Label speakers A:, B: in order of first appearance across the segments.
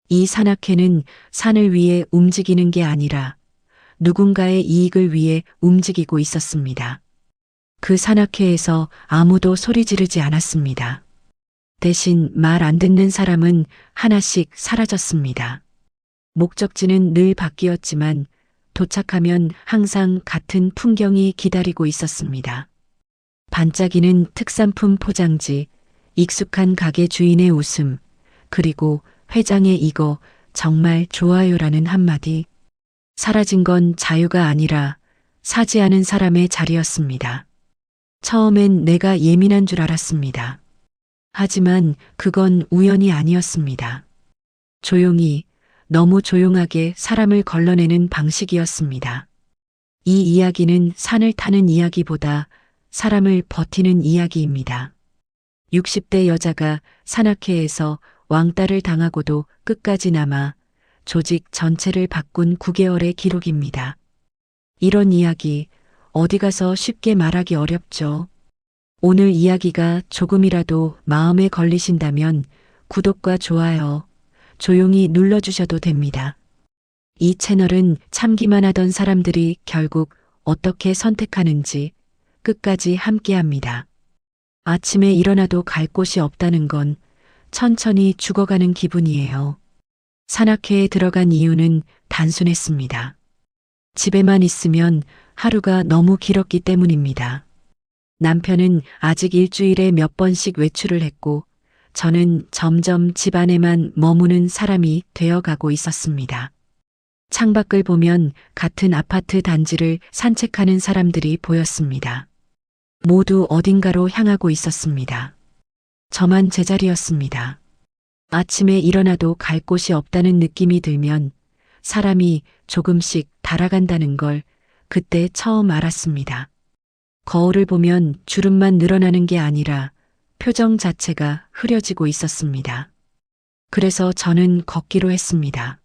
A: 이 산악회는 산을 위해 움직이는 게 아니라 누군가의 이익을 위해 움직이고 있었습니다. 그 산악회에서 아무도 소리 지르지 않았습니다. 대신 말 안 듣는 사람은 하나씩 사라졌습니다. 목적지는 늘 바뀌었지만 도착하면 항상 같은 풍경이 기다리고 있었습니다. 반짝이는 특산품 포장지, 익숙한 가게 주인의 웃음, 그리고 회장의 이거 정말 좋아요라는 한마디. 사라진 건 자유가 아니라 사지 않은 사람의 자리였습니다. 처음엔 내가 예민한 줄 알았습니다. 하지만 그건 우연이 아니었습니다. 조용히, 너무 조용하게 사람을 걸러내는 방식이었습니다. 이 이야기는 산을 타는 이야기보다 사람을 버티는 이야기입니다. 60대 여자가 산악회에서 왕따를 당하고도 끝까지 남아 조직 전체를 바꾼 9개월의 기록입니다. 이런 이야기 어디 가서 쉽게 말하기 어렵죠. 오늘 이야기가 조금이라도 마음에 걸리신다면 구독과 좋아요, 조용히 눌러주셔도 됩니다. 이 채널은 참기만 하던 사람들이 결국 어떻게 선택하는지 끝까지 함께합니다. 아침에 일어나도 갈 곳이 없다는 건 천천히 죽어가는 기분이에요. 산악회에 들어간 이유는 단순했습니다. 집에만 있으면 하루가 너무 길었기 때문입니다. 남편은 아직 일주일에 몇 번씩 외출을 했고 저는 점점 집 안에만 머무는 사람이 되어가고 있었습니다. 창밖을 보면 같은 아파트 단지를 산책하는 사람들이 보였습니다. 모두 어딘가로 향하고 있었습니다. 저만 제자리였습니다. 아침에 일어나도 갈 곳이 없다는 느낌이 들면 사람이 조금씩 달아간다는 걸 그때 처음 알았습니다. 거울을 보면 주름만 늘어나는 게 아니라 표정 자체가 흐려지고 있었습니다. 그래서 저는 걷기로 했습니다.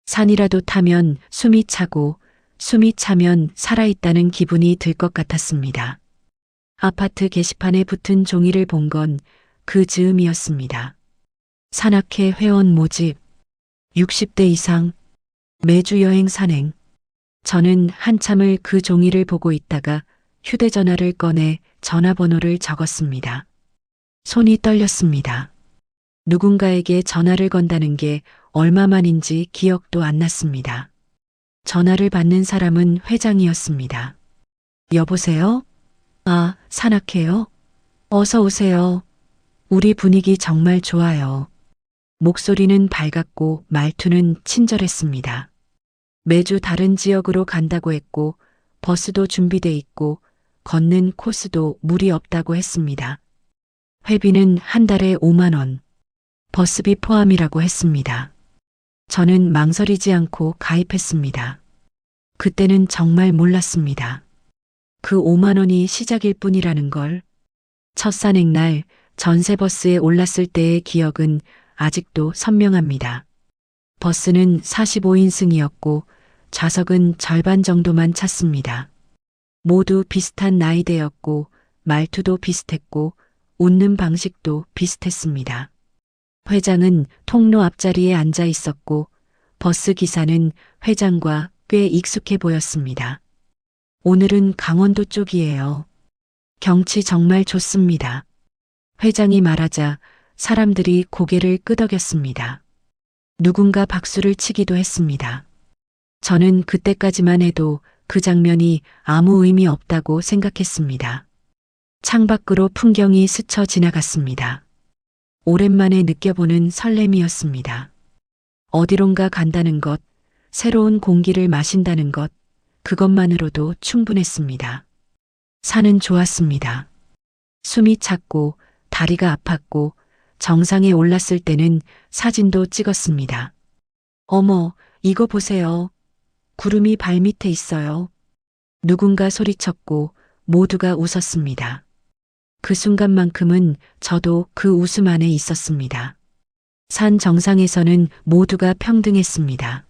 A: 산이라도 타면 숨이 차고 숨이 차면 살아있다는 기분이 들 것 같았습니다. 아파트 게시판에 붙은 종이를 본 건 그 즈음이었습니다. 산악회 회원 모집, 60대 이상, 매주 여행 산행. 저는 한참을 그 종이를 보고 있다가 휴대전화를 꺼내 전화번호를 적었습니다. 손이 떨렸습니다. 누군가에게 전화를 건다는 게 얼마만인지 기억도 안 났습니다. 전화를 받는 사람은 회장이었습니다. 여보세요? 아, 산악회요? 어서 오세요. 우리 분위기 정말 좋아요. 목소리는 밝았고 말투는 친절했습니다. 매주 다른 지역으로 간다고 했고 버스도 준비돼 있고 걷는 코스도 무리 없다고 했습니다. 회비는 한 달에 5만 원, 버스비 포함이라고 했습니다. 저는 망설이지 않고 가입했습니다. 그때는 정말 몰랐습니다. 그 5만 원이 시작일 뿐이라는 걸. 첫 산행날 전세버스에 올랐을 때의 기억은 아직도 선명합니다. 버스는 45인승이었고 좌석은 절반 정도만 찼습니다. 모두 비슷한 나이대였고 말투도 비슷했고 웃는 방식도 비슷했습니다. 회장은 통로 앞자리에 앉아 있었고 버스 기사는 회장과 꽤 익숙해 보였습니다. 오늘은 강원도 쪽이에요. 경치 정말 좋습니다. 회장이 말하자 사람들이 고개를 끄덕였습니다. 누군가 박수를 치기도 했습니다. 저는 그때까지만 해도 그 장면이 아무 의미 없다고 생각했습니다. 창밖으로 풍경이 스쳐 지나갔습니다. 오랜만에 느껴보는 설렘이었습니다. 어디론가 간다는 것, 새로운 공기를 마신다는 것, 그것만으로도 충분했습니다. 산은 좋았습니다. 숨이 찼고 다리가 아팠고 정상에 올랐을 때는 사진도 찍었습니다. 어머, 이거 보세요. 구름이 발밑에 있어요. 누군가 소리쳤고 모두가 웃었습니다. 그 순간만큼은 저도 그 웃음 안에 있었습니다. 산 정상에서는 모두가 평등했습니다.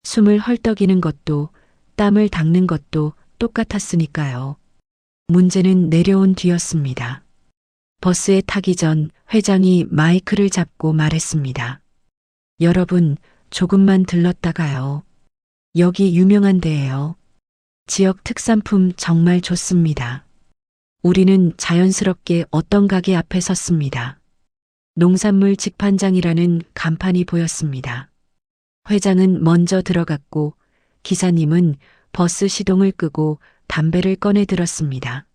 A: 숨을 헐떡이는 것도 땀을 닦는 것도 똑같았으니까요. 문제는 내려온 뒤였습니다. 버스에 타기 전 회장이 마이크를 잡고 말했습니다. 여러분, 조금만 들렀다가요. 여기 유명한 데예요. 지역 특산품 정말 좋습니다. 우리는 자연스럽게 어떤 가게 앞에 섰습니다. 농산물 직판장이라는 간판이 보였습니다. 회장은 먼저 들어갔고 기사님은 버스 시동을 끄고 담배를 꺼내 들었습니다.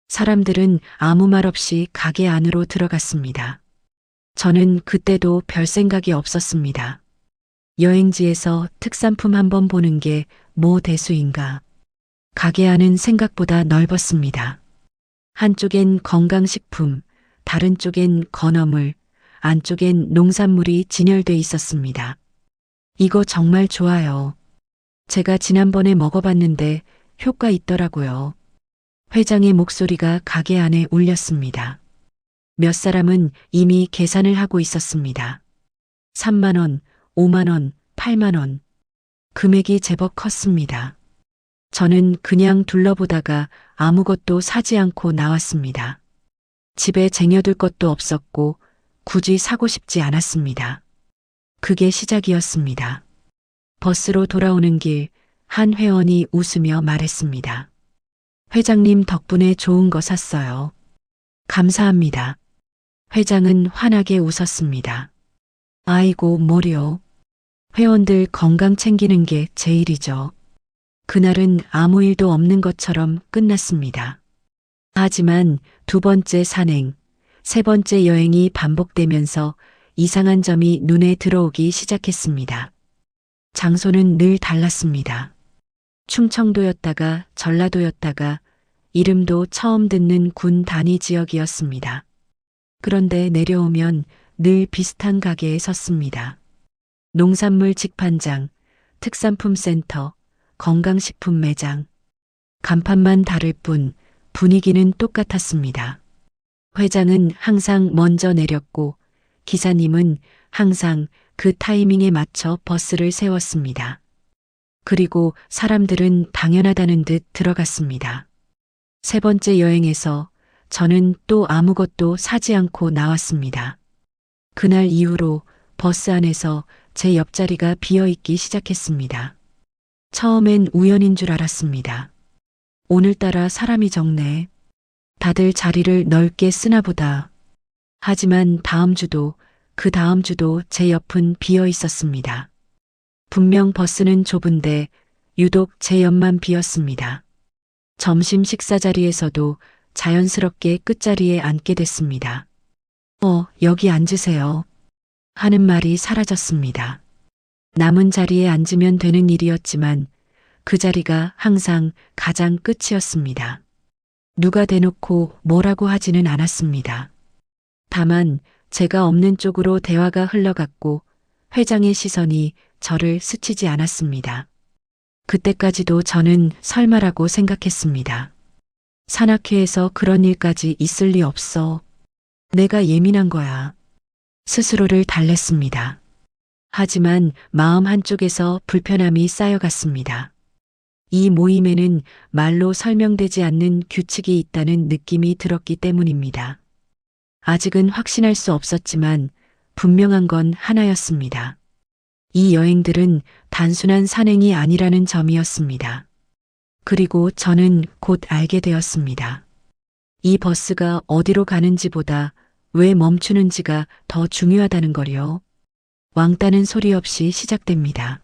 A: 사람들은 아무 말 없이 가게 안으로 들어갔습니다. 저는 그때도 별 생각이 없었습니다. 여행지에서 특산품 한번 보는 게 뭐 대수인가. 가게 안은 생각보다 넓었습니다. 한쪽엔 건강식품, 다른 쪽엔 건어물, 안쪽엔 농산물이 진열돼 있었습니다. 이거 정말 좋아요. 제가 지난번에 먹어봤는데 효과 있더라고요. 회장의 목소리가 가게 안에 울렸습니다. 몇 사람은 이미 계산을 하고 있었습니다. 3만 원, 5만 원, 8만 원. 금액이 제법 컸습니다. 저는 그냥 둘러보다가 아무것도 사지 않고 나왔습니다. 집에 쟁여둘 것도 없었고 굳이 사고 싶지 않았습니다. 그게 시작이었습니다. 버스로 돌아오는 길 한 회원이 웃으며 말했습니다. 회장님 덕분에 좋은 거 샀어요. 감사합니다. 회장은 환하게 웃었습니다. 아이고 뭐려. 회원들 건강 챙기는 게 제일이죠. 그날은 아무 일도 없는 것처럼 끝났습니다. 하지만 두 번째 산행, 세 번째 여행이 반복되면서 이상한 점이 눈에 들어오기 시작했습니다. 장소는 늘 달랐습니다. 충청도였다가 전라도였다가 이름도 처음 듣는 군 단위 지역이었습니다. 그런데 내려오면 늘 비슷한 가게에 섰습니다. 농산물 직판장, 특산품 센터, 건강식품 매장. 간판만 다를 뿐 분위기는 똑같았습니다. 회장은 항상 먼저 내렸고 기사님은 항상 그 타이밍에 맞춰 버스를 세웠습니다. 그리고 사람들은 당연하다는 듯 들어갔습니다. 세 번째 여행에서 저는 또 아무것도 사지 않고 나왔습니다. 그날 이후로 버스 안에서 제 옆자리가 비어 있기 시작했습니다. 처음엔 우연인 줄 알았습니다. 오늘따라 사람이 적네. 다들 자리를 넓게 쓰나 보다. 하지만 다음 주도 그 다음 주도 제 옆은 비어 있었습니다. 분명 버스는 좁은데 유독 제 옆만 비었습니다. 점심 식사 자리에서도 자연스럽게 끝자리에 앉게 됐습니다. 여기 앉으세요. 하는 말이 사라졌습니다. 남은 자리에 앉으면 되는 일이었지만 그 자리가 항상 가장 끝이었습니다. 누가 대놓고 뭐라고 하지는 않았습니다. 다만 제가 없는 쪽으로 대화가 흘러갔고 회장의 시선이 저를 스치지 않았습니다. 그때까지도 저는 설마라고 생각했습니다. 산악회에서 그런 일까지 있을 리 없어. 내가 예민한 거야. 스스로를 달랬습니다. 하지만 마음 한쪽에서 불편함이 쌓여갔습니다. 이 모임에는 말로 설명되지 않는 규칙이 있다는 느낌이 들었기 때문입니다. 아직은 확신할 수 없었지만 분명한 건 하나였습니다. 이 여행들은 단순한 산행이 아니라는 점이었습니다. 그리고 저는 곧 알게 되었습니다. 이 버스가 어디로 가는지보다 왜 멈추는지가 더 중요하다는 거요. 왕따는 소리 없이 시작됩니다.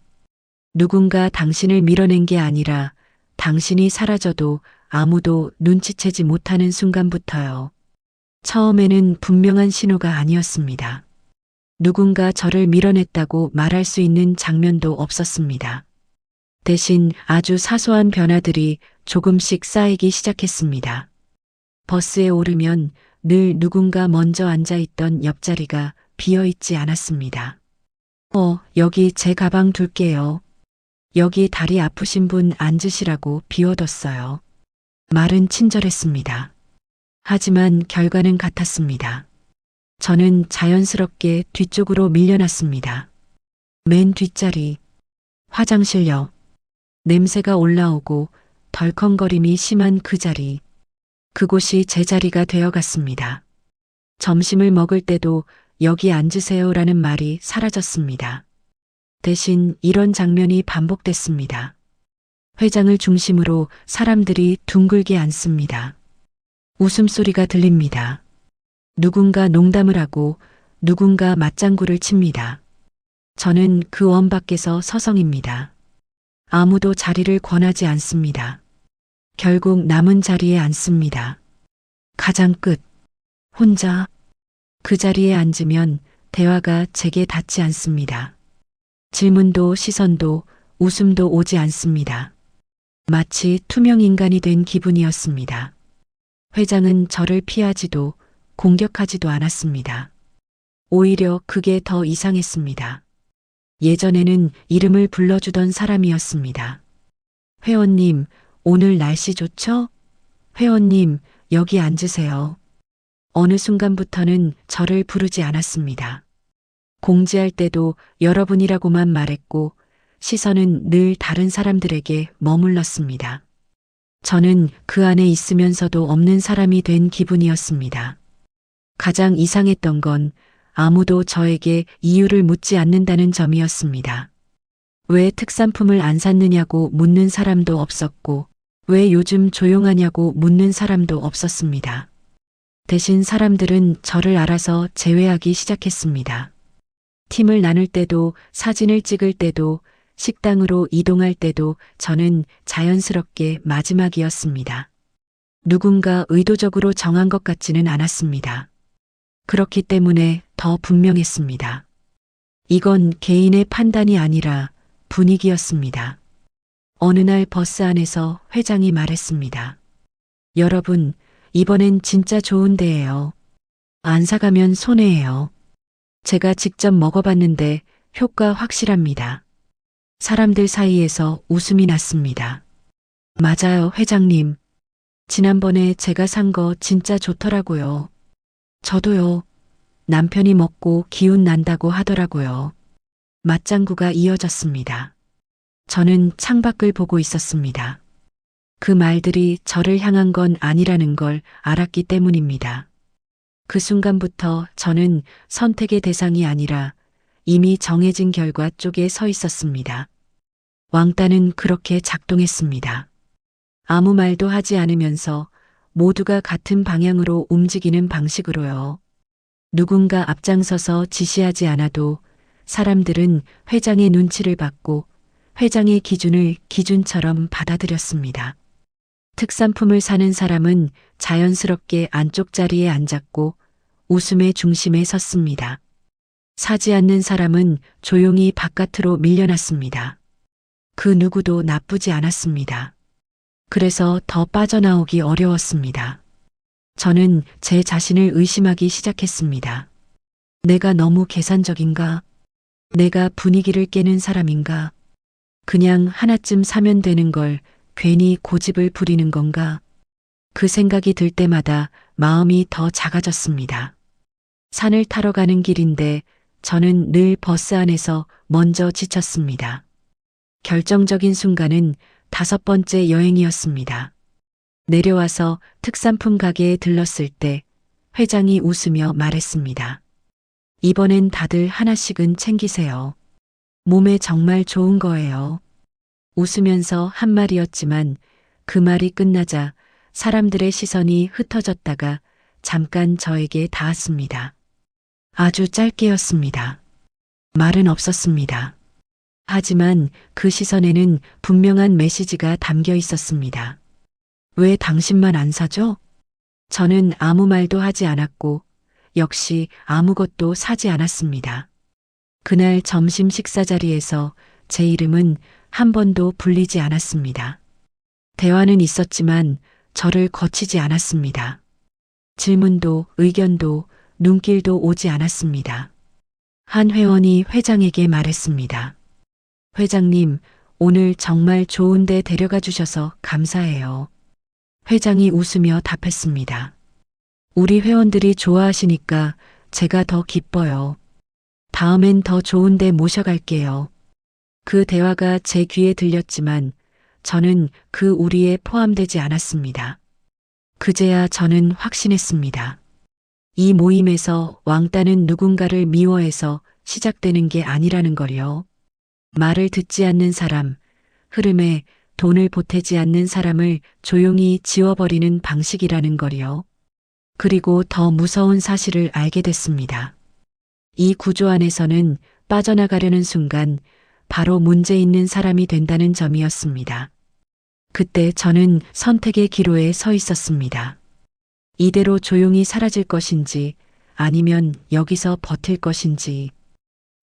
A: 누군가 당신을 밀어낸 게 아니라 당신이 사라져도 아무도 눈치채지 못하는 순간부터요. 처음에는 분명한 신호가 아니었습니다. 누군가 저를 밀어냈다고 말할 수 있는 장면도 없었습니다. 대신 아주 사소한 변화들이 조금씩 쌓이기 시작했습니다. 버스에 오르면 늘 누군가 먼저 앉아있던 옆자리가 비어있지 않았습니다. 여기 제 가방 둘게요. 여기 다리 아프신 분 앉으시라고 비워뒀어요. 말은 친절했습니다. 하지만 결과는 같았습니다. 저는 자연스럽게 뒤쪽으로 밀려났습니다. 맨 뒷자리, 화장실역, 냄새가 올라오고 덜컹거림이 심한 그 자리, 그곳이 제 자리가 되어갔습니다. 점심을 먹을 때도 여기 앉으세요라는 말이 사라졌습니다. 대신 이런 장면이 반복됐습니다. 회장을 중심으로 사람들이 둥글게 앉습니다. 웃음소리가 들립니다. 누군가 농담을 하고 누군가 맞장구를 칩니다. 저는 그 원 밖에서 서성입니다. 아무도 자리를 권하지 않습니다. 결국 남은 자리에 앉습니다. 가장 끝. 혼자. 그 자리에 앉으면 대화가 제게 닿지 않습니다. 질문도 시선도 웃음도 오지 않습니다. 마치 투명 인간이 된 기분이었습니다. 회장은 저를 피하지도 공격하지도 않았습니다. 오히려 그게 더 이상했습니다. 예전에는 이름을 불러주던 사람이었습니다. 회원님, 오늘 날씨 좋죠? 회원님, 여기 앉으세요. 어느 순간부터는 저를 부르지 않았습니다. 공지할 때도 여러분이라고만 말했고 시선은 늘 다른 사람들에게 머물렀습니다. 저는 그 안에 있으면서도 없는 사람이 된 기분이었습니다. 가장 이상했던 건 아무도 저에게 이유를 묻지 않는다는 점이었습니다. 왜 특산품을 안 샀느냐고 묻는 사람도 없었고 왜 요즘 조용하냐고 묻는 사람도 없었습니다. 대신 사람들은 저를 알아서 제외하기 시작했습니다. 팀을 나눌 때도 사진을 찍을 때도 식당으로 이동할 때도 저는 자연스럽게 마지막이었습니다. 누군가 의도적으로 정한 것 같지는 않았습니다. 그렇기 때문에 더 분명했습니다. 이건 개인의 판단이 아니라 분위기였습니다. 어느 날 버스 안에서 회장이 말했습니다. 여러분, 이번엔 진짜 좋은 데예요. 안 사가면 손해예요. 제가 직접 먹어봤는데 효과 확실합니다. 사람들 사이에서 웃음이 났습니다. 맞아요, 회장님. 지난번에 제가 산 거 진짜 좋더라고요. 저도요. 남편이 먹고 기운 난다고 하더라고요. 맞장구가 이어졌습니다. 저는 창밖을 보고 있었습니다. 그 말들이 저를 향한 건 아니라는 걸 알았기 때문입니다. 그 순간부터 저는 선택의 대상이 아니라 이미 정해진 결과 쪽에 서 있었습니다. 왕따는 그렇게 작동했습니다. 아무 말도 하지 않으면서 모두가 같은 방향으로 움직이는 방식으로요. 누군가 앞장서서 지시하지 않아도 사람들은 회장의 눈치를 받고 회장의 기준을 기준처럼 받아들였습니다. 특산품을 사는 사람은 자연스럽게 안쪽 자리에 앉았고 웃음의 중심에 섰습니다. 사지 않는 사람은 조용히 바깥으로 밀려났습니다. 그 누구도 나쁘지 않았습니다. 그래서 더 빠져나오기 어려웠습니다. 저는 제 자신을 의심하기 시작했습니다. 내가 너무 계산적인가? 내가 분위기를 깨는 사람인가? 그냥 하나쯤 사면 되는 걸 괜히 고집을 부리는 건가? 그 생각이 들 때마다 마음이 더 작아졌습니다. 산을 타러 가는 길인데 저는 늘 버스 안에서 먼저 지쳤습니다. 결정적인 순간은 5번째 여행이었습니다. 내려와서 특산품 가게에 들렀을 때 회장이 웃으며 말했습니다. 이번엔 다들 하나씩은 챙기세요. 몸에 정말 좋은 거예요. 웃으면서 한 말이었지만 그 말이 끝나자 사람들의 시선이 흩어졌다가 잠깐 저에게 닿았습니다. 아주 짧게였습니다. 말은 없었습니다. 하지만 그 시선에는 분명한 메시지가 담겨 있었습니다. 왜 당신만 안 사죠? 저는 아무 말도 하지 않았고 역시 아무것도 사지 않았습니다. 그날 점심 식사 자리에서 제 이름은 한 번도 불리지 않았습니다. 대화는 있었지만 저를 거치지 않았습니다. 질문도 의견도 눈길도 오지 않았습니다. 한 회원이 회장에게 말했습니다. 회장님, 오늘 정말 좋은 데 데려가 주셔서 감사해요. 회장이 웃으며 답했습니다. 우리 회원들이 좋아하시니까 제가 더 기뻐요. 다음엔 더 좋은 데 모셔갈게요. 그 대화가 제 귀에 들렸지만 저는 그 우리에 포함되지 않았습니다. 그제야 저는 확신했습니다. 이 모임에서 왕따는 누군가를 미워해서 시작되는 게 아니라는 걸요. 말을 듣지 않는 사람, 흐름에 돈을 보태지 않는 사람을 조용히 지워버리는 방식이라는 걸요. 그리고 더 무서운 사실을 알게 됐습니다. 이 구조 안에서는 빠져나가려는 순간 바로 문제 있는 사람이 된다는 점이었습니다. 그때 저는 선택의 기로에 서 있었습니다. 이대로 조용히 사라질 것인지 아니면 여기서 버틸 것인지.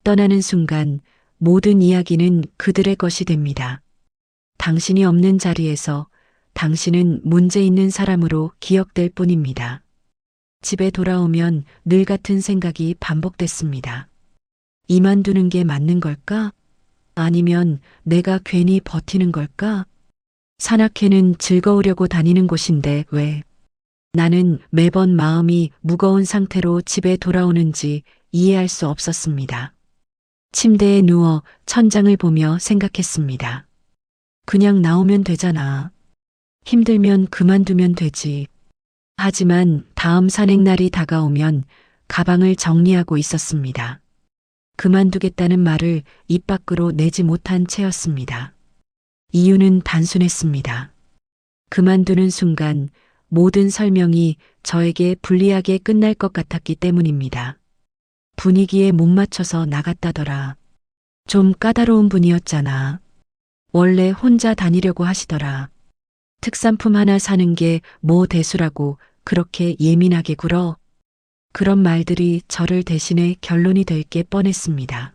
A: 떠나는 순간 모든 이야기는 그들의 것이 됩니다. 당신이 없는 자리에서 당신은 문제 있는 사람으로 기억될 뿐입니다. 집에 돌아오면 늘 같은 생각이 반복됐습니다. 이만두는 게 맞는 걸까? 아니면 내가 괜히 버티는 걸까? 산악회는 즐거우려고 다니는 곳인데 왜 나는 매번 마음이 무거운 상태로 집에 돌아오는지 이해할 수 없었습니다. 침대에 누워 천장을 보며 생각했습니다. 그냥 나오면 되잖아. 힘들면 그만두면 되지. 하지만 다음 산행날이 다가오면 가방을 정리하고 있었습니다. 그만두겠다는 말을 입 밖으로 내지 못한 채였습니다. 이유는 단순했습니다. 그만두는 순간 모든 설명이 저에게 불리하게 끝날 것 같았기 때문입니다. 분위기에 못 맞춰서 나갔다더라. 좀 까다로운 분이었잖아. 원래 혼자 다니려고 하시더라. 특산품 하나 사는 게 뭐 대수라고 그렇게 예민하게 굴어. 그런 말들이 저를 대신해 결론이 될 게 뻔했습니다.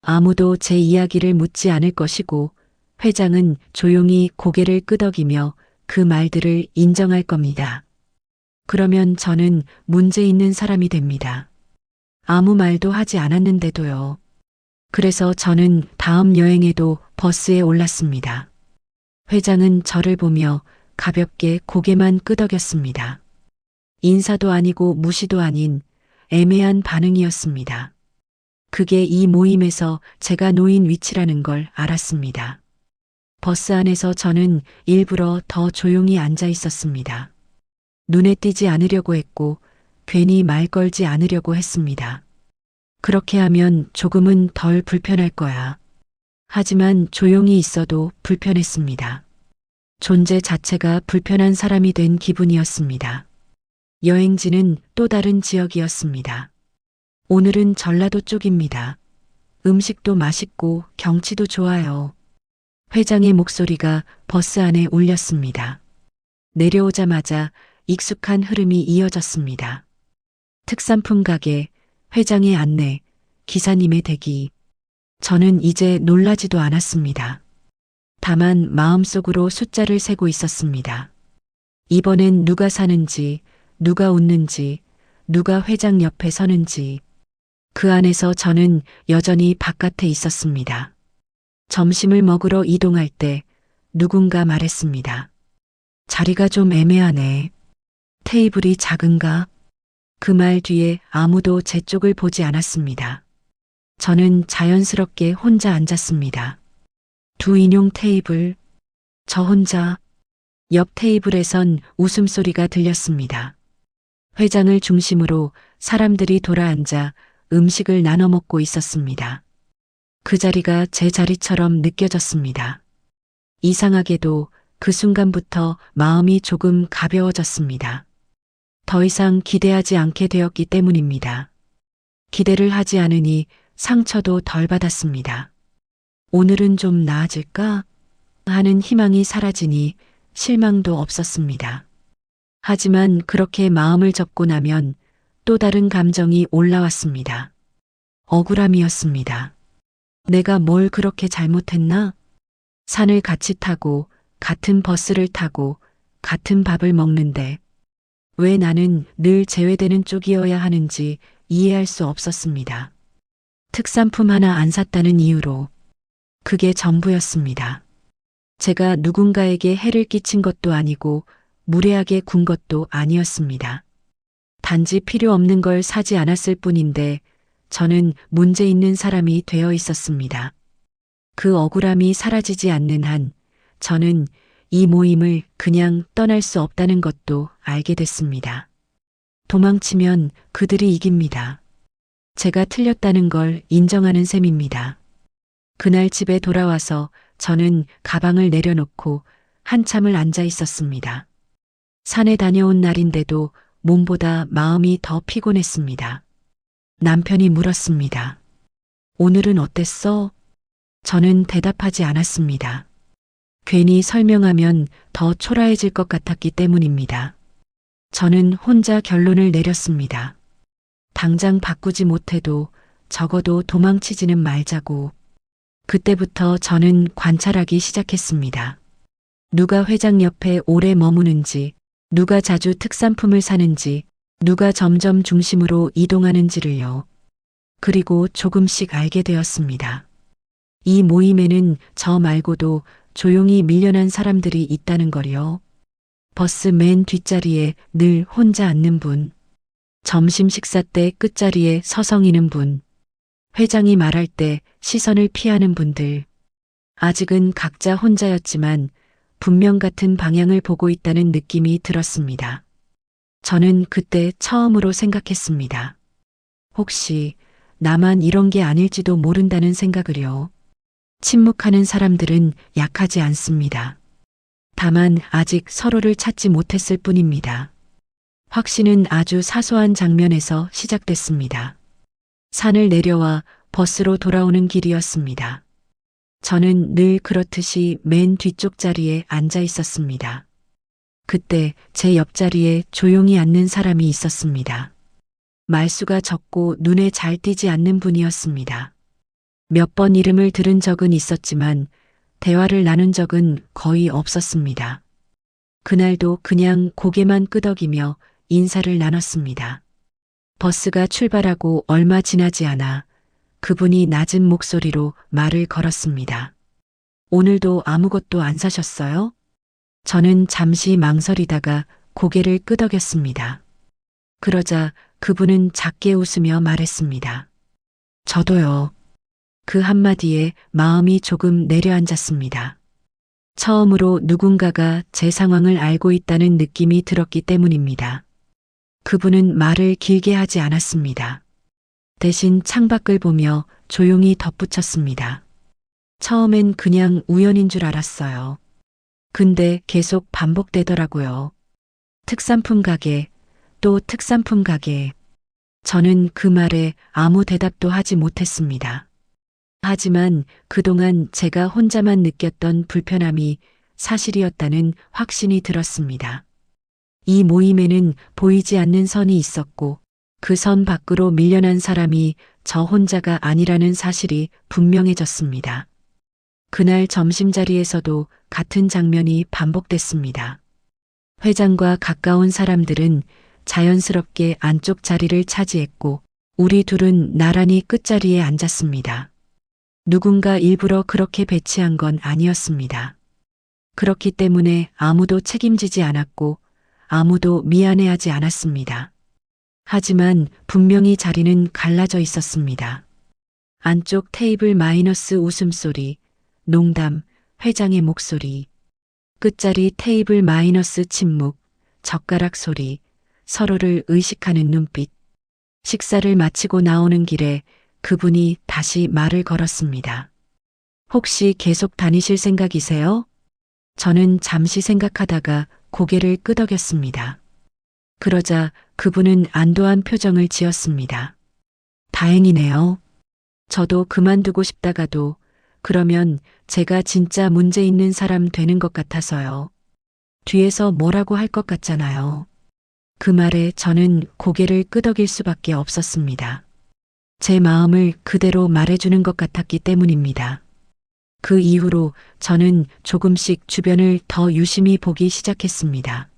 A: 아무도 제 이야기를 묻지 않을 것이고 회장은 조용히 고개를 끄덕이며 그 말들을 인정할 겁니다. 그러면 저는 문제 있는 사람이 됩니다. 아무 말도 하지 않았는데도요. 그래서 저는 다음 여행에도 버스에 올랐습니다. 회장은 저를 보며 가볍게 고개만 끄덕였습니다. 인사도 아니고 무시도 아닌 애매한 반응이었습니다. 그게 이 모임에서 제가 놓인 위치라는 걸 알았습니다. 버스 안에서 저는 일부러 더 조용히 앉아 있었습니다. 눈에 띄지 않으려고 했고 괜히 말 걸지 않으려고 했습니다. 그렇게 하면 조금은 덜 불편할 거야. 하지만 조용히 있어도 불편했습니다. 존재 자체가 불편한 사람이 된 기분이었습니다. 여행지는 또 다른 지역이었습니다. 오늘은 전라도 쪽입니다. 음식도 맛있고 경치도 좋아요. 회장의 목소리가 버스 안에 울렸습니다. 내려오자마자 익숙한 흐름이 이어졌습니다. 특산품 가게, 회장의 안내, 기사님의 대기. 저는 이제 놀라지도 않았습니다. 다만 마음속으로 숫자를 세고 있었습니다. 이번엔 누가 사는지, 누가 웃는지, 누가 회장 옆에 서는지. 그 안에서 저는 여전히 바깥에 있었습니다. 점심을 먹으러 이동할 때 누군가 말했습니다. 자리가 좀 애매하네. 테이블이 작은가? 그 말 뒤에 아무도 제 쪽을 보지 않았습니다. 저는 자연스럽게 혼자 앉았습니다. 두 인용 테이블, 저 혼자. 옆 테이블에선 웃음소리가 들렸습니다. 회장을 중심으로 사람들이 돌아앉아 음식을 나눠 먹고 있었습니다. 그 자리가 제 자리처럼 느껴졌습니다. 이상하게도 그 순간부터 마음이 조금 가벼워졌습니다. 더 이상 기대하지 않게 되었기 때문입니다. 기대를 하지 않으니 상처도 덜 받았습니다. 오늘은 좀 나아질까 하는 희망이 사라지니 실망도 없었습니다. 하지만 그렇게 마음을 접고 나면 또 다른 감정이 올라왔습니다. 억울함이었습니다. 내가 뭘 그렇게 잘못했나? 산을 같이 타고 같은 버스를 타고 같은 밥을 먹는데 왜 나는 늘 제외되는 쪽이어야 하는지 이해할 수 없었습니다. 특산품 하나 안 샀다는 이유로. 그게 전부였습니다. 제가 누군가에게 해를 끼친 것도 아니고 무례하게 군 것도 아니었습니다. 단지 필요 없는 걸 사지 않았을 뿐인데 저는 문제 있는 사람이 되어 있었습니다. 그 억울함이 사라지지 않는 한 저는 이 모임을 그냥 떠날 수 없다는 것도 알게 됐습니다. 도망치면 그들이 이깁니다. 제가 틀렸다는 걸 인정하는 셈입니다. 그날 집에 돌아와서 저는 가방을 내려놓고 한참을 앉아 있었습니다. 산에 다녀온 날인데도 몸보다 마음이 더 피곤했습니다. 남편이 물었습니다. 오늘은 어땠어? 저는 대답하지 않았습니다. 괜히 설명하면 더 초라해질 것 같았기 때문입니다. 저는 혼자 결론을 내렸습니다. 당장 바꾸지 못해도 적어도 도망치지는 말자고. 그때부터 저는 관찰하기 시작했습니다. 누가 회장 옆에 오래 머무는지, 누가 자주 특산품을 사는지, 누가 점점 중심으로 이동하는지를요. 그리고 조금씩 알게 되었습니다. 이 모임에는 저 말고도 조용히 밀려난 사람들이 있다는 걸요. 버스 맨 뒷자리에 늘 혼자 앉는 분, 점심 식사 때 끝자리에 서성이는 분, 회장이 말할 때 시선을 피하는 분들. 아직은 각자 혼자였지만 분명 같은 방향을 보고 있다는 느낌이 들었습니다. 저는 그때 처음으로 생각했습니다. 혹시 나만 이런 게 아닐지도 모른다는 생각을요. 침묵하는 사람들은 약하지 않습니다. 다만 아직 서로를 찾지 못했을 뿐입니다. 확신은 아주 사소한 장면에서 시작됐습니다. 산을 내려와 버스로 돌아오는 길이었습니다. 저는 늘 그렇듯이 맨 뒤쪽 자리에 앉아 있었습니다. 그때 제 옆자리에 조용히 앉는 사람이 있었습니다. 말수가 적고 눈에 잘 띄지 않는 분이었습니다. 몇 번 이름을 들은 적은 있었지만 대화를 나눈 적은 거의 없었습니다. 그날도 그냥 고개만 끄덕이며 인사를 나눴습니다. 버스가 출발하고 얼마 지나지 않아 그분이 낮은 목소리로 말을 걸었습니다. 오늘도 아무것도 안 사셨어요? 저는 잠시 망설이다가 고개를 끄덕였습니다. 그러자 그분은 작게 웃으며 말했습니다. 저도요. 그 한마디에 마음이 조금 내려앉았습니다. 처음으로 누군가가 제 상황을 알고 있다는 느낌이 들었기 때문입니다. 그분은 말을 길게 하지 않았습니다. 대신 창밖을 보며 조용히 덧붙였습니다. 처음엔 그냥 우연인 줄 알았어요. 근데 계속 반복되더라고요. 특산품 가게, 또 특산품 가게. 저는 그 말에 아무 대답도 하지 못했습니다. 하지만 그동안 제가 혼자만 느꼈던 불편함이 사실이었다는 확신이 들었습니다. 이 모임에는 보이지 않는 선이 있었고 그 선 밖으로 밀려난 사람이 저 혼자가 아니라는 사실이 분명해졌습니다. 그날 점심자리에서도 같은 장면이 반복됐습니다. 회장과 가까운 사람들은 자연스럽게 안쪽 자리를 차지했고 우리 둘은 나란히 끝자리에 앉았습니다. 누군가 일부러 그렇게 배치한 건 아니었습니다. 그렇기 때문에 아무도 책임지지 않았고 아무도 미안해하지 않았습니다. 하지만 분명히 자리는 갈라져 있었습니다. 안쪽 테이블 마이너스 웃음소리, 농담, 회장의 목소리, 끝자리 테이블 마이너스 침묵, 젓가락 소리, 서로를 의식하는 눈빛. 식사를 마치고 나오는 길에 그분이 다시 말을 걸었습니다. 혹시 계속 다니실 생각이세요? 저는 잠시 생각하다가 고개를 끄덕였습니다. 그러자 그분은 안도한 표정을 지었습니다. 다행이네요. 저도 그만두고 싶다가도 그러면 제가 진짜 문제 있는 사람 되는 것 같아서요. 뒤에서 뭐라고 할 것 같잖아요. 그 말에 저는 고개를 끄덕일 수밖에 없었습니다. 제 마음을 그대로 말해주는 것 같았기 때문입니다. 그 이후로 저는 조금씩 주변을 더 유심히 보기 시작했습니다.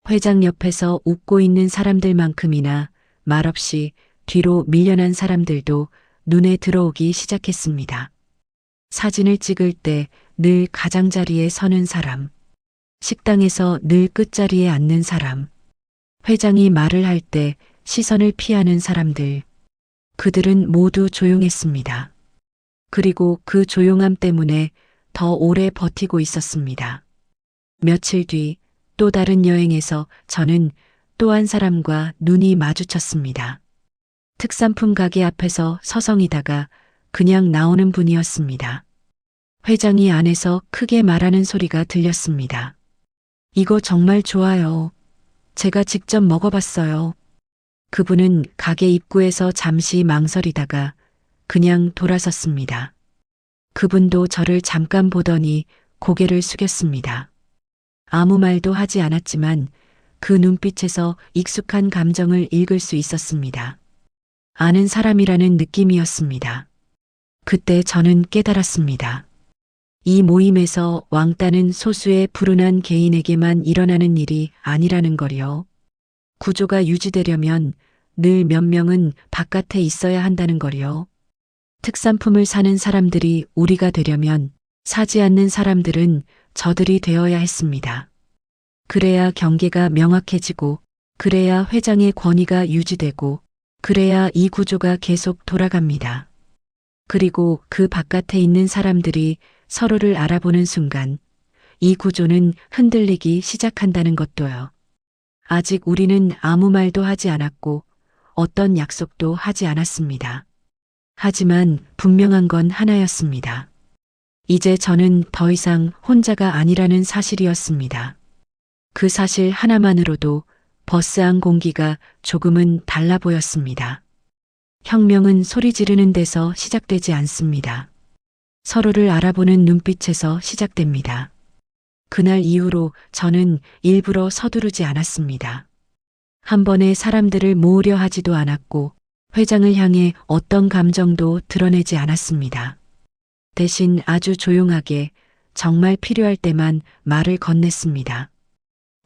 A: 회장 옆에서 웃고 있는 사람들만큼이나 말없이 뒤로 밀려난 사람들도 눈에 들어오기 시작했습니다. 사진을 찍을 때 늘 가장자리에 서는 사람, 식당에서 늘 끝자리에 앉는 사람, 회장이 말을 할 때 시선을 피하는 사람들, 그들은 모두 조용했습니다. 그리고 그 조용함 때문에 더 오래 버티고 있었습니다. 며칠 뒤 또 다른 여행에서 저는 또 한 사람과 눈이 마주쳤습니다. 특산품 가게 앞에서 서성이다가 그냥 나오는 분이었습니다. 회장이 안에서 크게 말하는 소리가 들렸습니다. 이거 정말 좋아요. 제가 직접 먹어봤어요. 그분은 가게 입구에서 잠시 망설이다가 그냥 돌아섰습니다. 그분도 저를 잠깐 보더니 고개를 숙였습니다. 아무 말도 하지 않았지만 그 눈빛에서 익숙한 감정을 읽을 수 있었습니다. 아는 사람이라는 느낌이었습니다. 그때 저는 깨달았습니다. 이 모임에서 왕따는 소수의 불운한 개인에게만 일어나는 일이 아니라는 거요. 구조가 유지되려면 늘 몇 명은 바깥에 있어야 한다는 거요. 특산품을 사는 사람들이 우리가 되려면 사지 않는 사람들은 저들이 되어야 했습니다. 그래야 경계가 명확해지고, 그래야 회장의 권위가 유지되고, 그래야 이 구조가 계속 돌아갑니다. 그리고 그 바깥에 있는 사람들이 서로를 알아보는 순간 이 구조는 흔들리기 시작한다는 것도요. 아직 우리는 아무 말도 하지 않았고 어떤 약속도 하지 않았습니다. 하지만 분명한 건 하나였습니다. 이제 저는 더 이상 혼자가 아니라는 사실이었습니다. 그 사실 하나만으로도 버스 안 공기가 조금은 달라 보였습니다. 혁명은 소리 지르는 데서 시작되지 않습니다. 서로를 알아보는 눈빛에서 시작됩니다. 그날 이후로 저는 일부러 서두르지 않았습니다. 한 번에 사람들을 모으려 하지도 않았고 회장을 향해 어떤 감정도 드러내지 않았습니다. 대신 아주 조용하게 정말 필요할 때만 말을 건넸습니다.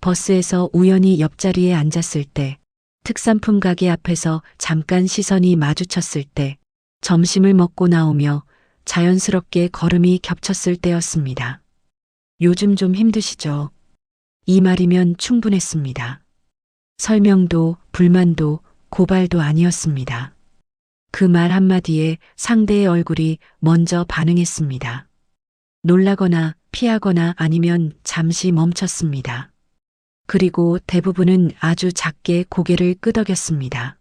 A: 버스에서 우연히 옆자리에 앉았을 때, 특산품 가게 앞에서 잠깐 시선이 마주쳤을 때, 점심을 먹고 나오며 자연스럽게 걸음이 겹쳤을 때였습니다. 요즘 좀 힘드시죠? 이 말이면 충분했습니다. 설명도 불만도 고발도 아니었습니다. 그 말 한마디에 상대의 얼굴이 먼저 반응했습니다. 놀라거나 피하거나 아니면 잠시 멈췄습니다. 그리고 대부분은 아주 작게 고개를 끄덕였습니다.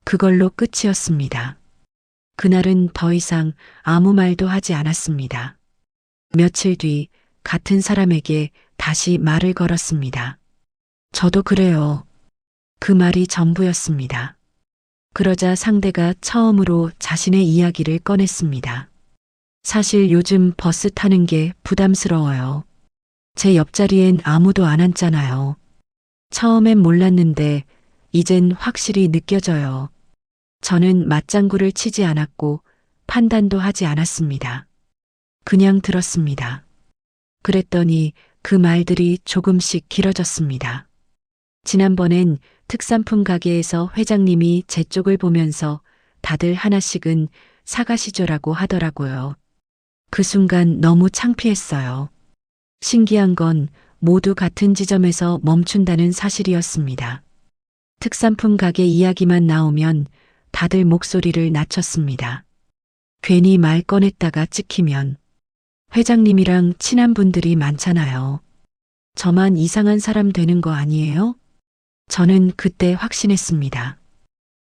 A: 그걸로 끝이었습니다. 그날은 더 이상 아무 말도 하지 않았습니다. 며칠 뒤 같은 사람에게 다시 말을 걸었습니다. 저도 그래요. 그 말이 전부였습니다. 그러자 상대가 처음으로 자신의 이야기를 꺼냈습니다. 사실 요즘 버스 타는 게 부담스러워요. 제 옆자리엔 아무도 안 앉잖아요. 처음엔 몰랐는데 이젠 확실히 느껴져요. 저는 맞장구를 치지 않았고 판단도 하지 않았습니다. 그냥 들었습니다. 그랬더니 그 말들이 조금씩 길어졌습니다. 지난번엔 특산품 가게에서 회장님이 제 쪽을 보면서 다들 하나씩은 사가시죠라고 하더라고요. 그 순간 너무 창피했어요. 신기한 건 모두 같은 지점에서 멈춘다는 사실이었습니다. 특산품 가게 이야기만 나오면 다들 목소리를 낮췄습니다. 괜히 말 꺼냈다가 찍히면 회장님이랑 친한 분들이 많잖아요. 저만 이상한 사람 되는 거 아니에요? 저는 그때 확신했습니다.